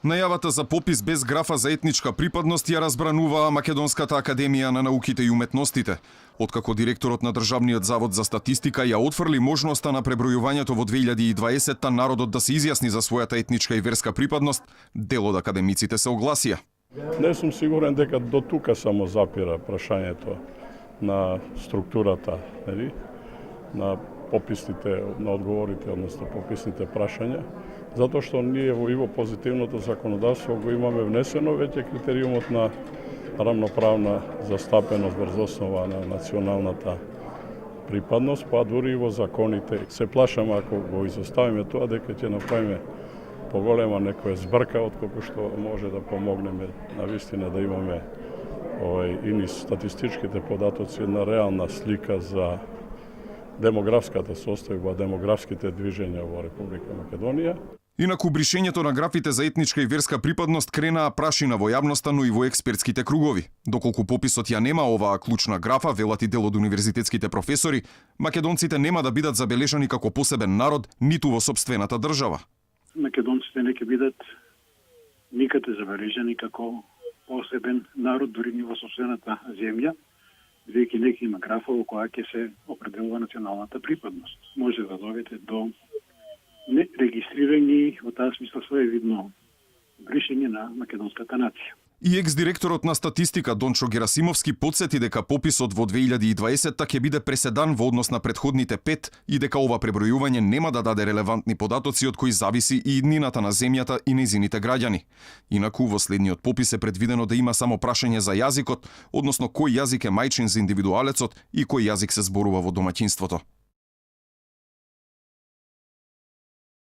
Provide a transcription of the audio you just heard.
Најавата за попис без графа за етничка припадност ја разбранува Македонската академија на науките и уметностите. Откако директорот на Државниот завод за статистика ја отфрли можноста на пребројувањето во 2020 народот да се изјасни за својата етничка и верска припадност, дел од академиците се огласија. Не сум сигурен дека до тука само запира прашањето на структурата, нели? На пописните, на одговорите, односно пописните прашања, затоа што ние во позитивното законодавство го имаме внесено веќе критериумот на рамноправна застапеност врз основа на националната припадност, па дури и во законите. Се плашам ако го изоставиме тоа дека ќе направиме поголема некоја збрка отколку што може да помогнеме навистина да имаме и статистичките податоци една реална слика за демографската состојба, демографските движења во Република Македонија. Инаку бришењето на графите за етничка и верска припадност кренаа прашина во јавноста, но и во експертските кругови. Доколку пописот ја нема оваа клучна графа, велат и дел од универзитетските професори, македонците нема да бидат забележани како посебен народ ниту во сопствената држава. Македонците не ќе бидат никаде забележани како посебен народ дури ни во сопствената земја, веќе нека има графа во која ќе се определува националната припадност. Може да доведе до нерегистрирани во таа смисла своевидно бришење на македонската нација. И екс-директорот на статистика Дончо Герасимовски подсети дека пописот во 2020 ќе биде преседан во однос на претходните 5 и дека ова пребројување нема да даде релевантни податоци од кои зависи и иднината на земјата и нејзините граѓани. Инаку во следниот попис е предвидено да има само прашање за јазикот, односно кој јазик е мајчин за индивидуалецот и кој јазик се зборува во домаќинството.